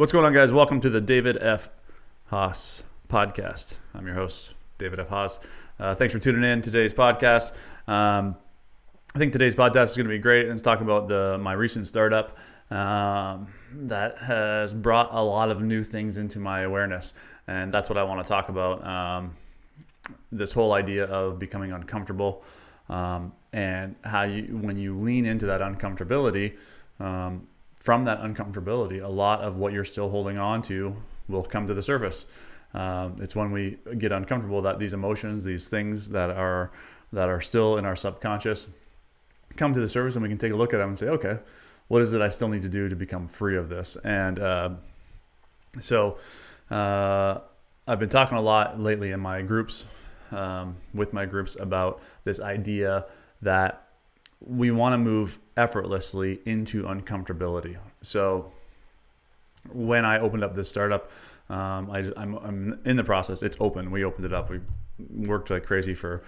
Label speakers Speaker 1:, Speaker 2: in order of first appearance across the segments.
Speaker 1: What's going on, guys? Welcome to the David F. Haas podcast. I'm your host, David F. Haas. Thanks for tuning in to today's podcast. I think today's podcast is going to be great. Let's talk about my recent startup that has brought a lot of new things into my awareness, and that's what I want to talk about. This whole idea of becoming uncomfortable, and how when you lean into that uncomfortability. From that uncomfortability, a lot of what you're still holding on to will come to the surface. It's when we get uncomfortable that these emotions, these things that are still in our subconscious, come to the surface, and we can take a look at them and say, okay, what is it I still need to do to become free of this? And so I've been talking a lot lately in my groups, with my groups, about this idea that we want to move effortlessly into uncomfortability. So when I opened up this startup, I'm in the process. It's open. We opened it up. We worked like crazy for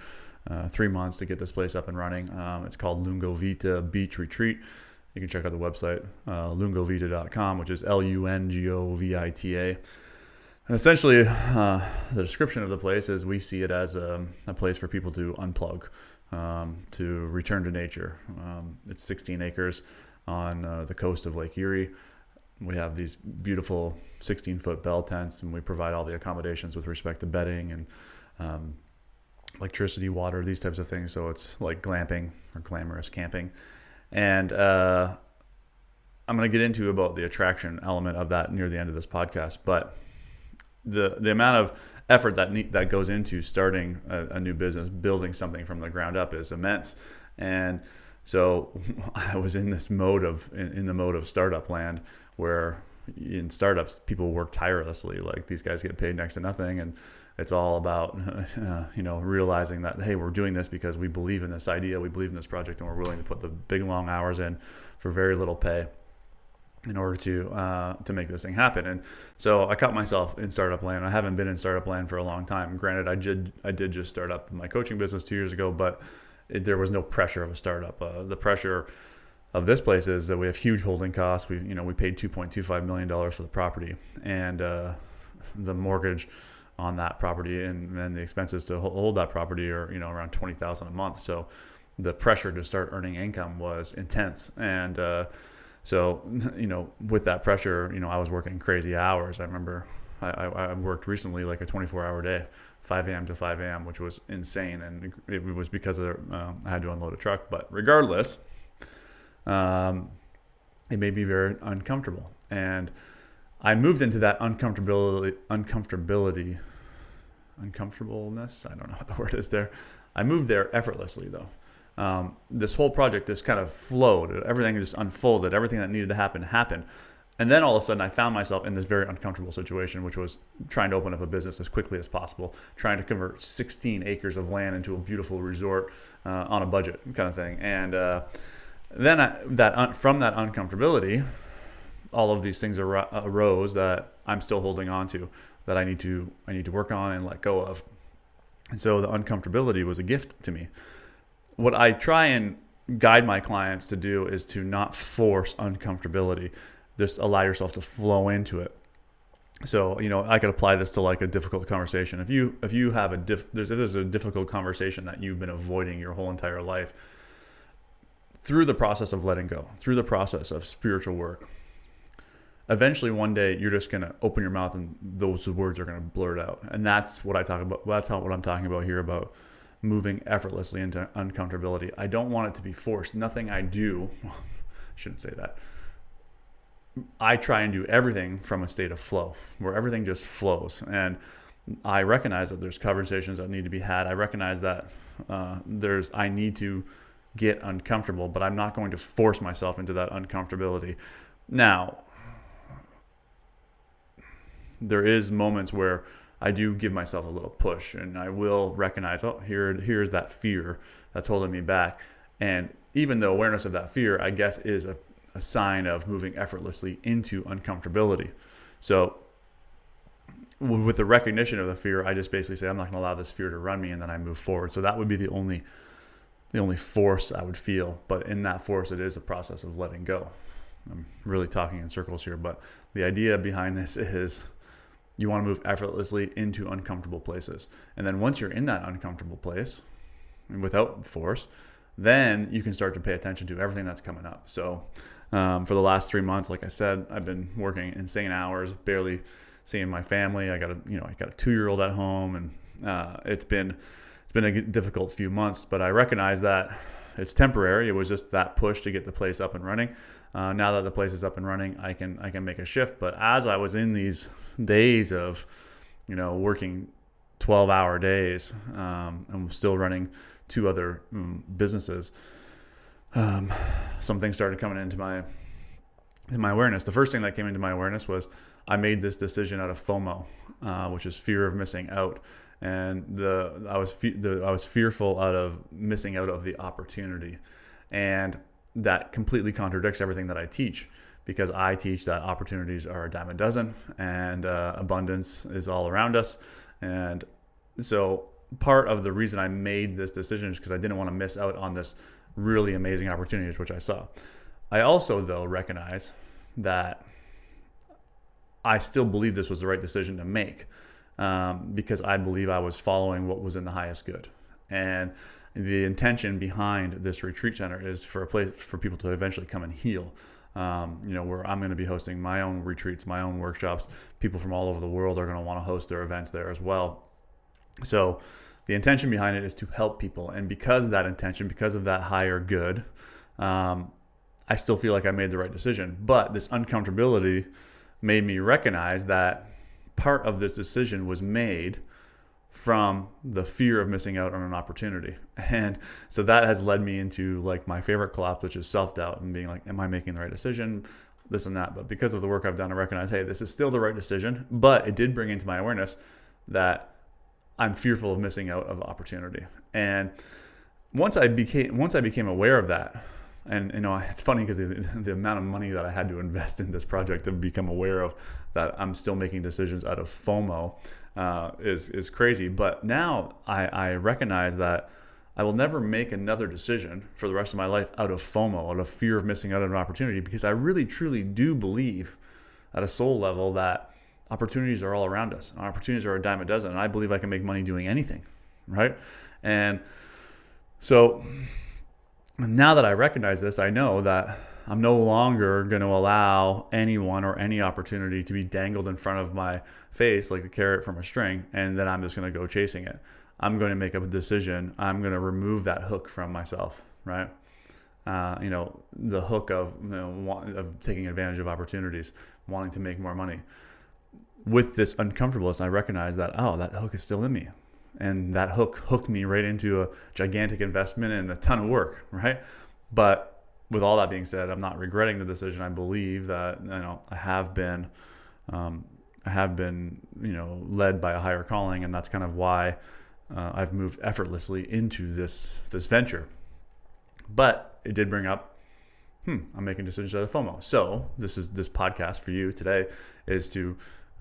Speaker 1: 3 months to get this place up and running. It's called Lungo Vita Beach Retreat. You can check out the website, lungovita.com, which is LUNGOVITA. And essentially, the description of the place is we see it as a place for people to unplug, to return to nature. It's 16 acres on the coast of Lake Erie. We have these beautiful 16-foot bell tents, and we provide all the accommodations with respect to bedding and electricity, water, these types of things. So it's like glamping or glamorous camping. And I'm going to get into about the attraction element of that near the end of this podcast. But the amount of effort that goes into starting a new business, building something from the ground up, is immense. And so I was in this mode in the mode of startup land, where in startups people work tirelessly. Like, these guys get paid next to nothing, and it's all about realizing that, hey, we're doing this because we believe in this idea, we believe in this project, and we're willing to put the big long hours in for very little pay in order to make this thing happen. And so I caught myself in startup land. I haven't been in startup land for a long time. Granted, I did just start up my coaching business 2 years ago, but there was no pressure of a startup. The pressure of this place is that we have huge holding costs. We paid $2.25 million for the property, and the mortgage on that property and the expenses to hold that property are around $20,000 a month. So the pressure to start earning income was intense. And so, with that pressure, I was working crazy hours. I remember I worked recently like a 24-hour day, 5 a.m. to 5 a.m., which was insane. And it was because I had to unload a truck. But regardless, it made me very uncomfortable. And I moved into that uncomfortableness. I don't know what the word is there. I moved there effortlessly, though. This whole project just kind of flowed. Everything just unfolded. Everything that needed to happen happened. And then all of a sudden I found myself in this very uncomfortable situation, which was trying to open up a business as quickly as possible, trying to convert 16 acres of land into a beautiful resort on a budget kind of thing. And then from that uncomfortability, all of these things arose that I'm still holding on to, that I need to work on and let go of. And so the uncomfortability was a gift to me. What I try and guide my clients to do is to not force uncomfortability. Just allow yourself to flow into it. So, I could apply this to like a difficult conversation. If you have if there's a difficult conversation that you've been avoiding your whole entire life, through the process of letting go, through the process of spiritual work, eventually one day you're just going to open your mouth and those words are going to blurt out. And that's what I talk about. That's what I'm talking about here, about moving effortlessly into uncomfortability. I don't want it to be forced. Nothing I do, shouldn't say that. I try and do everything from a state of flow, where everything just flows. And I recognize that there's conversations that need to be had. I recognize that I need to get uncomfortable, but I'm not going to force myself into that uncomfortability. Now, there is moments where I do give myself a little push, and I will recognize, here's that fear that's holding me back. And even the awareness of that fear, I guess, is a sign of moving effortlessly into uncomfortability. So with the recognition of the fear, I just basically say, I'm not going to allow this fear to run me, and then I move forward. So that would be the only force I would feel. But in that force, it is a process of letting go. I'm really talking in circles here, but the idea behind this is you want to move effortlessly into uncomfortable places. And then once you're in that uncomfortable place, without force, then you can start to pay attention to everything that's coming up. So for the last 3 months, like I said, I've been working insane hours, barely seeing my family. I got a 2-year-old at home, and it's been a difficult few months, but I recognize that it's temporary. It was just that push to get the place up and running. Now that the place is up and running, I can make a shift. But as I was in these days of, working 12-hour days, and still running 2 other businesses, some things started coming into my awareness. The first thing that came into my awareness was I made this decision out of FOMO, which is fear of missing out. And I was fearful out of missing out of the opportunity, and that completely contradicts everything that I teach, because I teach that opportunities are a dime a dozen, and abundance is all around us. And so part of the reason I made this decision is because I didn't want to miss out on this really amazing opportunities which I saw. I also, though, recognize that I still believe this was the right decision to make. Because I believe I was following what was in the highest good. And the intention behind this retreat center is for a place for people to eventually come and heal. Where I'm going to be hosting my own retreats, my own workshops. People from all over the world are going to want to host their events there as well. So the intention behind it is to help people. And because of that higher good, I still feel like I made the right decision. But this uncomfortability made me recognize that part of this decision was made from the fear of missing out on an opportunity. And so that has led me into like my favorite collapse, which is self-doubt, and being like, am I making the right decision? This and that. But because of the work I've done, I recognize, hey, this is still the right decision. But it did bring into my awareness that I'm fearful of missing out of opportunity. And once I became aware of that, and it's funny because the amount of money that I had to invest in this project to become aware of that I'm still making decisions out of FOMO is crazy. But now I recognize that I will never make another decision for the rest of my life out of FOMO, out of fear of missing out on an opportunity, because I really truly do believe at a soul level that opportunities are all around us. Opportunities are a dime a dozen, and I believe I can make money doing anything, right? And so now that I recognize this, I know that I'm no longer going to allow anyone or any opportunity to be dangled in front of my face like the carrot from a string, and then I'm just going to go chasing it. I'm going to make a decision. I'm going to remove that hook from myself, right? The hook of taking advantage of opportunities, wanting to make more money. With this uncomfortableness, I recognize that, that hook is still in me. And that hooked me right into a gigantic investment and a ton of work, right? But with all that being said, I'm not regretting the decision. I believe that I have been led by a higher calling, and that's kind of why I've moved effortlessly into this venture. But it did bring up, I'm making decisions out of FOMO. So this podcast for you today is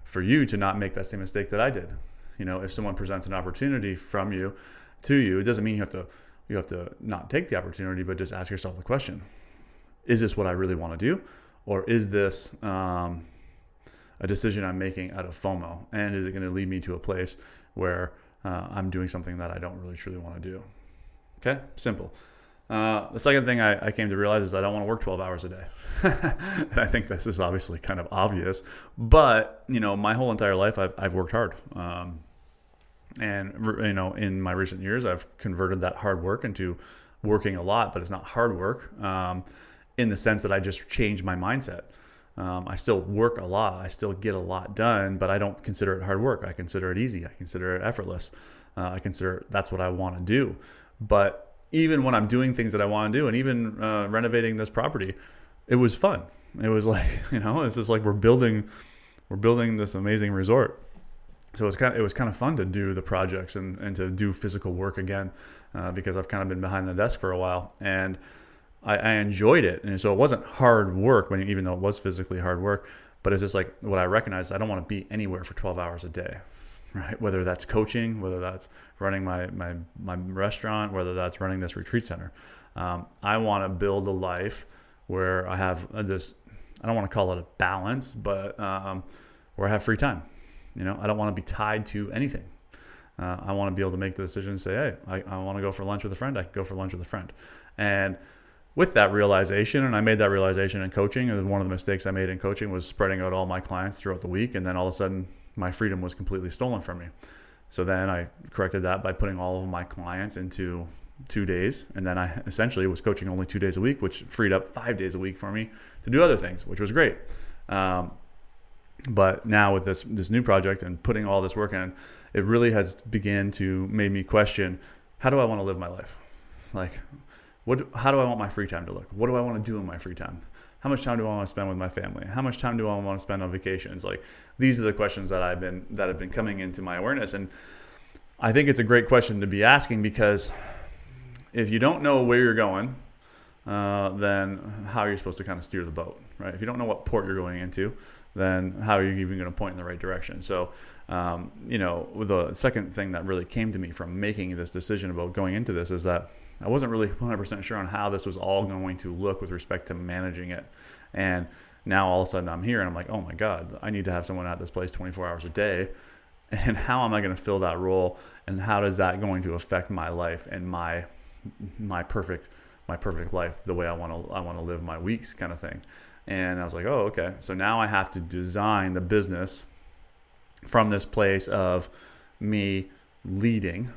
Speaker 1: for you to not make that same mistake that I did. If someone presents an opportunity from you to you, it doesn't mean you have to not take the opportunity, but just ask yourself the question: is this what I really want to do, or is this a decision I'm making out of FOMO? And is it going to lead me to a place where I'm doing something that I don't really truly want to do? Okay, simple. The second thing I came to realize is I don't want to work 12 hours a day. And I think this is obviously kind of obvious, but my whole entire life I've worked hard. And in my recent years, I've converted that hard work into working a lot, but it's not hard work in the sense that I just changed my mindset. I still work a lot. I still get a lot done, but I don't consider it hard work. I consider it easy. I consider it effortless. I consider that's what I want to do. But even when I'm doing things that I want to do, and even renovating this property, it was fun. It was like, it's just like we're building this amazing resort. So it was kind of fun to do the projects and to do physical work again, because I've kind of been behind the desk for a while, and I enjoyed it. And so it wasn't hard work, even though it was physically hard work, but it's just like what I recognized, I don't want to be anywhere for 12 hours a day, right? Whether that's coaching, whether that's running my restaurant, whether that's running this retreat center. I want to build a life where I have this I don't want to call it a balance, but where I have free time. I don't want to be tied to anything. I want to be able to make the decision and say, hey, I want to go for lunch with a friend. I can go for lunch with a friend. And with that realization, and I made that realization in coaching, and one of the mistakes I made in coaching was spreading out all my clients throughout the week. And then all of a sudden, my freedom was completely stolen from me. So then I corrected that by putting all of my clients into 2 days. And then I essentially was coaching only 2 days a week, which freed up 5 days a week for me to do other things, which was great. But now with this new project and putting all this work in, it really has began to make me question, how do I want to live my life? Like, how do I want my free time to look? What do I want to do in my free time? How much time do I want to spend with my family? How much time do I want to spend on vacations? Like, these are the questions that have been coming into my awareness. And I think it's a great question to be asking, because if you don't know where you're going, then how are you supposed to kind of steer the boat, right? If you don't know what port you're going into, then how are you even going to point in the right direction? So, the second thing that really came to me from making this decision about going into this is that I wasn't really 100% sure on how this was all going to look with respect to managing it. And now all of a sudden I'm here and I'm like, oh my God, I need to have someone at this place 24 hours a day. And how am I going to fill that role? And how is that going to affect my life and my perfect life, the way I want to live my weeks, kind of thing. And I was like, oh, okay. So now I have to design the business from this place of me leading,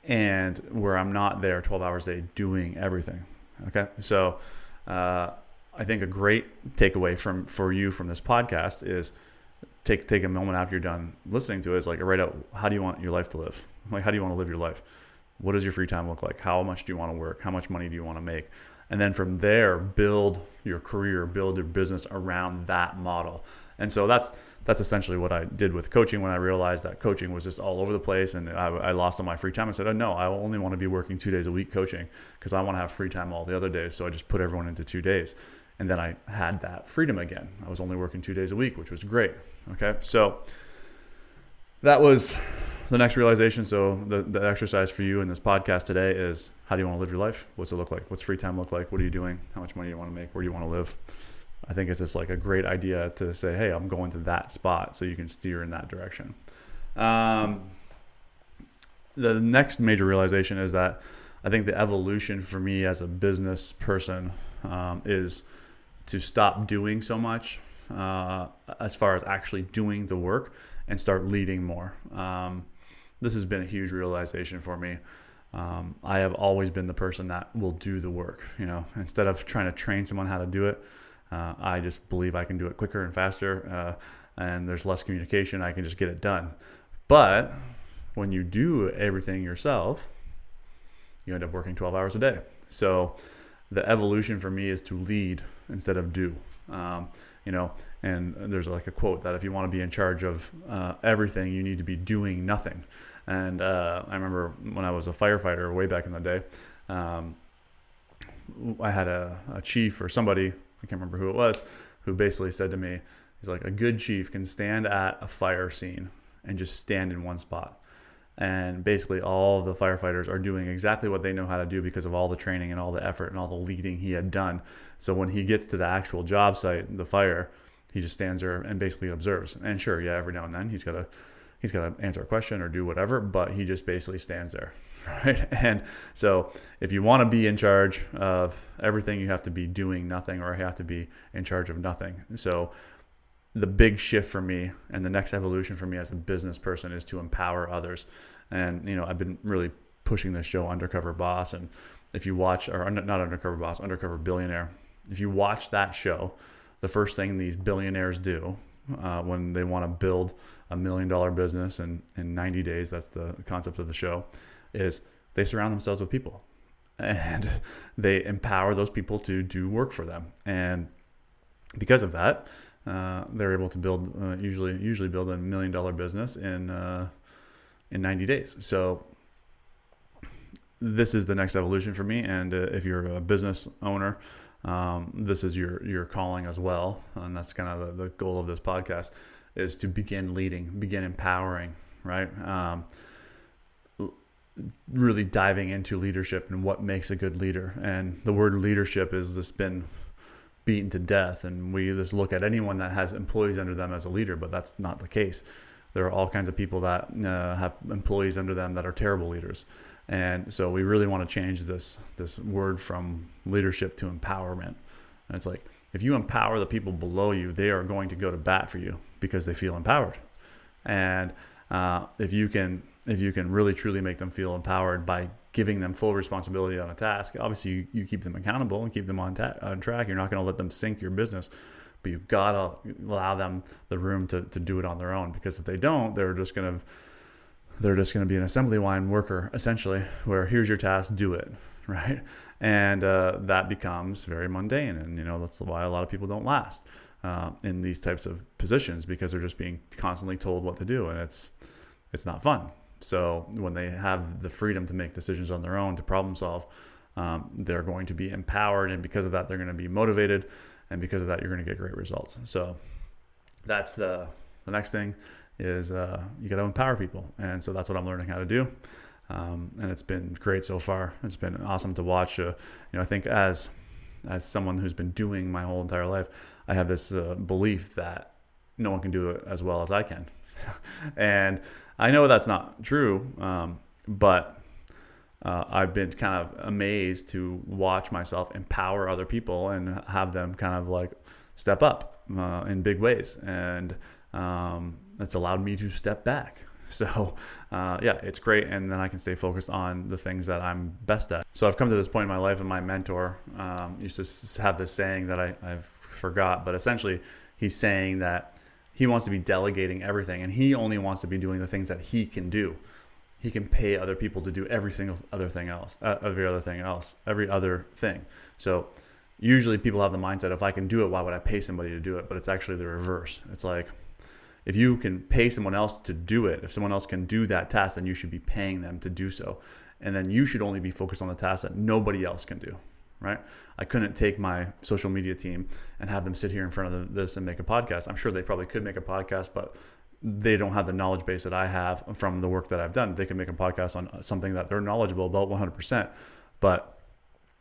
Speaker 1: and where I'm not there 12 hours a day doing everything. Okay. So I think a great takeaway for you from this podcast is take a moment after you're done listening to it, is like, write out, how do you want your life to live? Like, how do you want to live your life? What does your free time look like? How much do you want to work? How much money do you want to make? And then from there, build your career, build your business around that model. And so that's essentially what I did with coaching when I realized that coaching was just all over the place and I lost all my free time. I said, oh, no, I only want to be working 2 days a week coaching because I want to have free time all the other days. So I just put everyone into 2 days. And then I had that freedom again. I was only working 2 days a week, which was great. Okay, so that was the next realization. So the exercise for you in this podcast today is, how do you want to live your life? What's it look like? What's free time look like? What are you doing? How much money do you want to make? Where do you want to live? I think it's just like a great idea to say, hey, I'm going to that spot, so you can steer in that direction. The next major realization is that I think the evolution for me as a business person is to stop doing so much as far as actually doing the work and start leading more. This has been a huge realization for me. I have always been the person that will do the work. Instead of trying to train someone how to do it, I just believe I can do it quicker and faster, and there's less communication. I can just get it done. But when you do everything yourself, you end up working 12 hours a day. So the evolution for me is to lead instead of do. And there's like a quote that if you want to be in charge of everything, you need to be doing nothing. And I remember when I was a firefighter way back in the day, I had a chief or somebody, I can't remember who it was, who basically said to me, he's like, a good chief can stand at a fire scene and just stand in one spot. And basically all the firefighters are doing exactly what they know how to do because of all the training and all the effort and all the leading he had done. So when he gets to the actual job site, the fire, he just stands there and basically observes. And sure, yeah, every now and then he's got to answer a question or do whatever, but he just basically stands there, right? And so if you want to be in charge of everything, you have to be doing nothing, or you have to be in charge of nothing. So the big shift for me and the next evolution for me as a business person is to empower others. And, I've been really pushing this show, Undercover Boss. And if you watch, or not Undercover Boss, Undercover Billionaire, if you watch that show, the first thing these billionaires do when they want to build $1 million business in 90 days, that's the concept of the show, is they surround themselves with people and they empower those people to do work for them. And because of that, they're able to build usually build $1 million business in 90 days. So this is the next evolution for me. And if you're a business owner, this is your calling as well. And that's kind of the goal of this podcast, is to begin leading, begin empowering, right? Really diving into leadership and what makes a good leader. And the word leadership has been beaten to death, and we just look at anyone that has employees under them as a leader, but that's not the case. There are all kinds of people that have employees under them that are terrible leaders. And so we really want to change this word from leadership to empowerment. And it's like, if you empower the people below you, they are going to go to bat for you because they feel empowered. And if you can really truly make them feel empowered by giving them full responsibility on a task, obviously you keep them accountable and keep them on track. You're not going to let them sink your business, but you've got to allow them the room to do it on their own. Because if they don't, they're just going to be an assembly line worker, essentially, where here's your task, do it, right? And that becomes very mundane. And, that's why a lot of people don't last in these types of positions, because they're just being constantly told what to do. And it's not fun. So when they have the freedom to make decisions on their own, to problem solve, they're going to be empowered. And because of that, they're going to be motivated. And because of that, you're going to get great results. So that's the next thing is you got to empower people. And so that's what I'm learning how to do. And it's been great so far. It's been awesome to watch. I think as someone who's been doing my whole entire life, I have this belief that no one can do it as well as I can. And I know that's not true, but I've been kind of amazed to watch myself empower other people and have them kind of like step up in big ways. And it's allowed me to step back. So it's great. And then I can stay focused on the things that I'm best at. So I've come to this point in my life, and my mentor used to have this saying that I've forgot, but essentially he's saying that he wants to be delegating everything, and he only wants to be doing the things that he can do. He can pay other people to do every other thing. So usually people have the mindset, if I can do it, why would I pay somebody to do it? But it's actually the reverse. It's like, if you can pay someone else to do it, if someone else can do that task, then you should be paying them to do so. And then you should only be focused on the task that nobody else can do, right? I couldn't take my social media team and have them sit here in front of this and make a podcast. I'm sure they probably could make a podcast, but they don't have the knowledge base that I have from the work that I've done. They can make a podcast on something that they're knowledgeable about 100%, but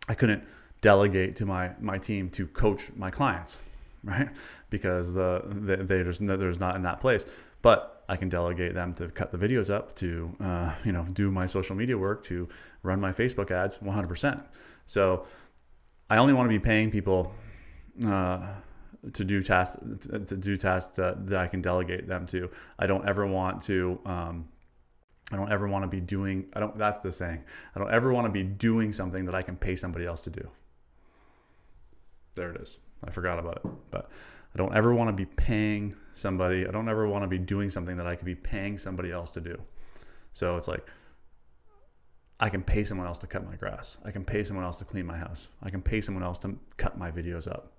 Speaker 1: I couldn't delegate to my team to coach my clients, right? Because they're not in that place. But I can delegate them to cut the videos up, to do my social media work, to run my Facebook ads 100%. So I only want to be paying people to do tasks that I can delegate them to. I don't ever want to be doing. That's the saying. I don't ever want to be doing something that I can pay somebody else to do. There it is. I forgot about it. But I don't ever want to be paying somebody. I don't ever want to be doing something that I could be paying somebody else to do. So it's like, I can pay someone else to cut my grass. I can pay someone else to clean my house. I can pay someone else to cut my videos up.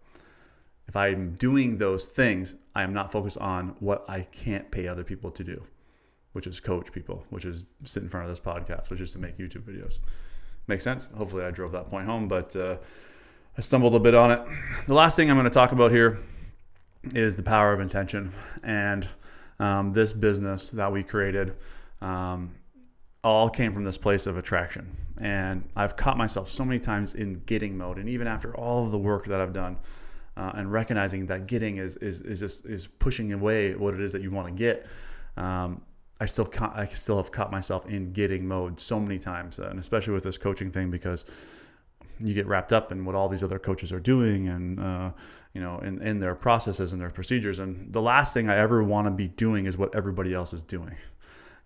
Speaker 1: If I'm doing those things, I am not focused on what I can't pay other people to do, which is coach people, which is sit in front of this podcast, which is to make YouTube videos. Make sense? Hopefully I drove that point home, but I stumbled a bit on it. The last thing I'm going to talk about here is the power of intention. And this business that we created all came from this place of attraction. And I've caught myself so many times in getting mode. And even after all of the work that I've done, and recognizing that getting is pushing away what it is that you want to get, I still have caught myself in getting mode so many times, and especially with this coaching thing, because you get wrapped up in what all these other coaches are doing, and in their processes and their procedures. And the last thing I ever want to be doing is what everybody else is doing.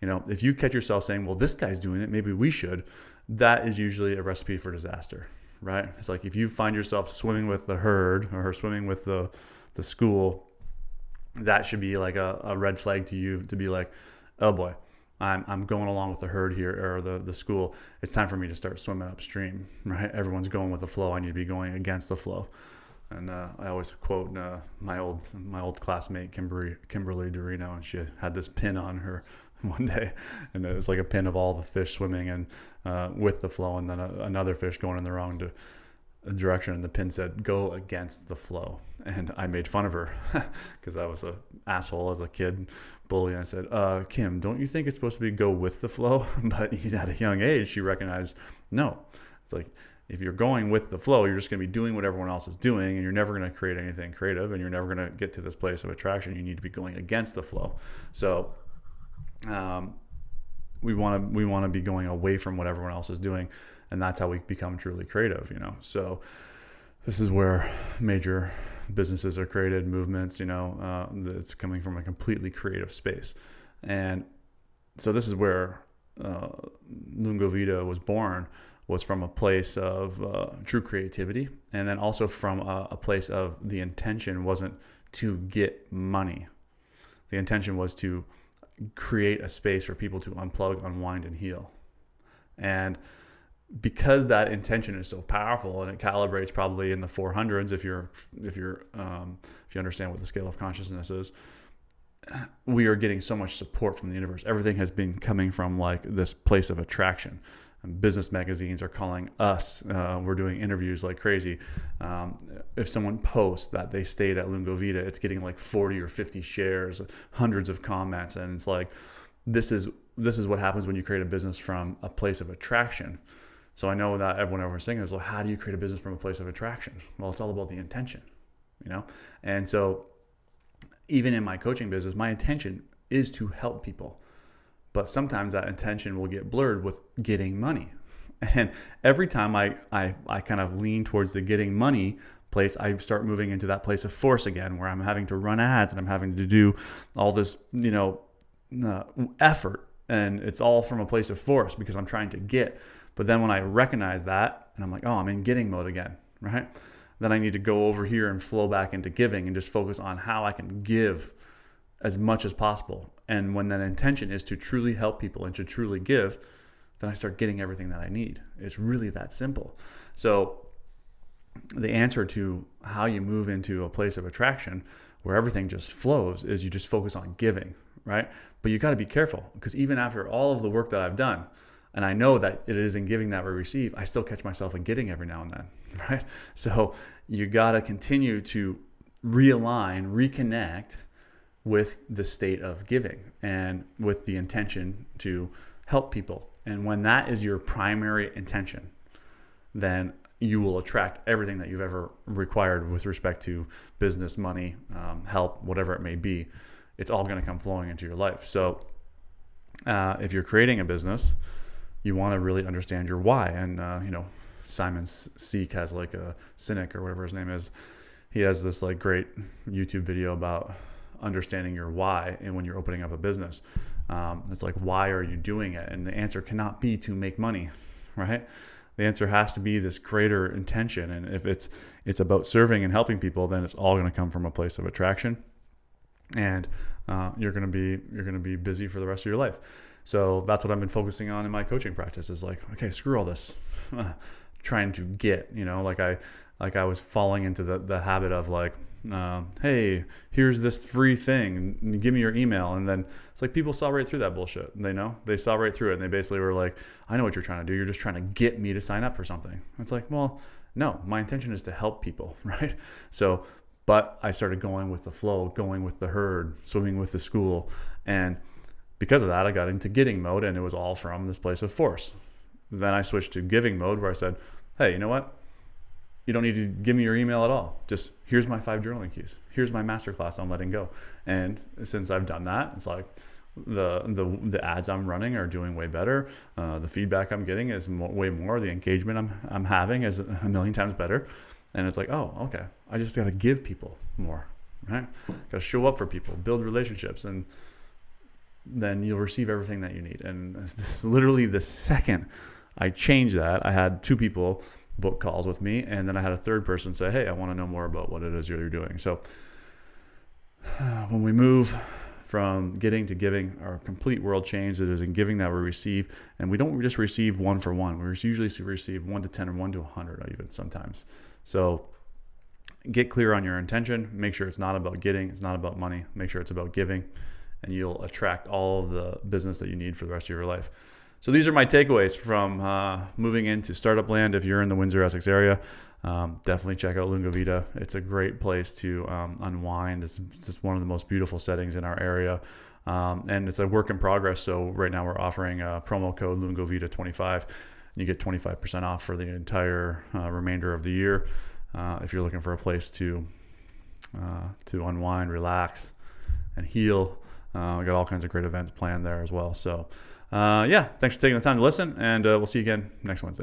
Speaker 1: If you catch yourself saying, well, this guy's doing it, maybe we should, that is usually a recipe for disaster, right? It's like, if you find yourself swimming with the herd or swimming with the school, that should be like a red flag to you, to be like, oh boy, I'm going along with the herd here, or the school. It's time for me to start swimming upstream, right? Everyone's going with the flow. I need to be going against the flow. And I always quote my old classmate, Kimberly Dorino, and she had this pin on her one day, and it was like a pin of all the fish swimming and with the flow, and then another fish going in the wrong direction, and the pin said, "Go against the flow." And I made fun of her because I was an asshole as a kid, bully. And I said, Kim, don't you think it's supposed to be go with the flow? But at a young age, she recognized, no. It's like, If you're going with the flow, you're just going to be doing what everyone else is doing, and you're never going to create anything creative, and you're never going to get to this place of attraction. You need to be going against the flow. So we want to be going away from what everyone else is doing, and that's how we become truly creative. So this is where major businesses are created, movements. It's coming from a completely creative space, and so this is where Lungo Vita was born. Was from a place of true creativity, and then also from a place of the intention wasn't to get money. The intention was to create a space for people to unplug, unwind, and heal. And because that intention is so powerful, and it calibrates probably in the 400s if you understand what the scale of consciousness is, we are getting so much support from the universe. Everything has been coming from like this place of attraction. Business magazines are calling us. We're doing interviews like crazy. If someone posts that they stayed at Lungo Vita, it's getting like 40 or 50 shares, hundreds of comments, and it's like this is what happens when you create a business from a place of attraction. So I know that everyone ever saying is, well, how do you create a business from a place of attraction? Well, it's all about the intention, And so even in my coaching business, my intention is to help people. But sometimes that intention will get blurred with getting money. And every time I kind of lean towards the getting money place, I start moving into that place of force again, where I'm having to run ads and I'm having to do all this, effort. And it's all from a place of force because I'm trying to get. But then when I recognize that and I'm like, oh, I'm in getting mode again, right? Then I need to go over here and flow back into giving and just focus on how I can give as much as possible. And when that intention is to truly help people and to truly give, then I start getting everything that I need. It's really that simple. So the answer to how you move into a place of attraction where everything just flows is you just focus on giving, right? But you got to be careful, because even after all of the work that I've done, and I know that it is in giving that we receive, I still catch myself in getting every now and then, right? So you got to continue to realign, reconnect with the state of giving and with the intention to help people. And when that is your primary intention, then you will attract everything that you've ever required with respect to business, money, help, whatever it may be. It's all going to come flowing into your life. So if you're creating a business, you want to really understand your why. And, Simon Sinek has like a cynic or whatever his name is. He has this like great YouTube video about understanding your why, and when you're opening up a business, it's like, why are you doing it? And the answer cannot be to make money, right? The answer has to be this greater intention. And if it's about serving and helping people, then it's all going to come from a place of attraction, and you're going to be busy for the rest of your life. So that's what I've been focusing on in my coaching practice, is like, okay, screw all this trying to get, I was falling into the habit of like, hey, here's this free thing, give me your email. And then it's like, people saw right through that bullshit. They saw right through it, and they basically were like, I know what you're trying to do. You're just trying to get me to sign up for something. It's like, well, no, my intention is to help people, right? So, but I started going with the flow, going with the herd, swimming with the school. And because of that, I got into getting mode, and it was all from this place of force. Then I switched to giving mode, where I said, hey, you know what? You don't need to give me your email at all. Just here's my 5 journaling keys. Here's my masterclass on letting go. And since I've done that, it's like the ads I'm running are doing way better. The feedback I'm getting is way more. The engagement I'm having is a million times better. And it's like, oh, okay. I just got to give people more, right? Got to show up for people, build relationships, and then you'll receive everything that you need. And this is literally the second I changed that, I had 2 people book calls with me, and then I had a third person say, hey, I want to know more about what it is you're doing. So when we move from getting to giving, our complete world change. It is in giving that we receive, and we don't just receive 1 for 1. We usually receive 1 to 10 or 1 to 100 even sometimes. So get clear on your intention. Make sure it's not about getting, it's not about money. Make sure it's about giving, and you'll attract all of the business that you need for the rest of your life. So these are my takeaways from moving into startup land. If you're in the Windsor-Essex area, definitely check out Lungo Vita. It's a great place to unwind. It's just one of the most beautiful settings in our area. And it's a work in progress. So right now we're offering a promo code LungoVita25. You get 25% off for the entire remainder of the year if you're looking for a place to unwind, relax, and heal. We got all kinds of great events planned there as well. So, thanks for taking the time to listen, and we'll see you again next Wednesday.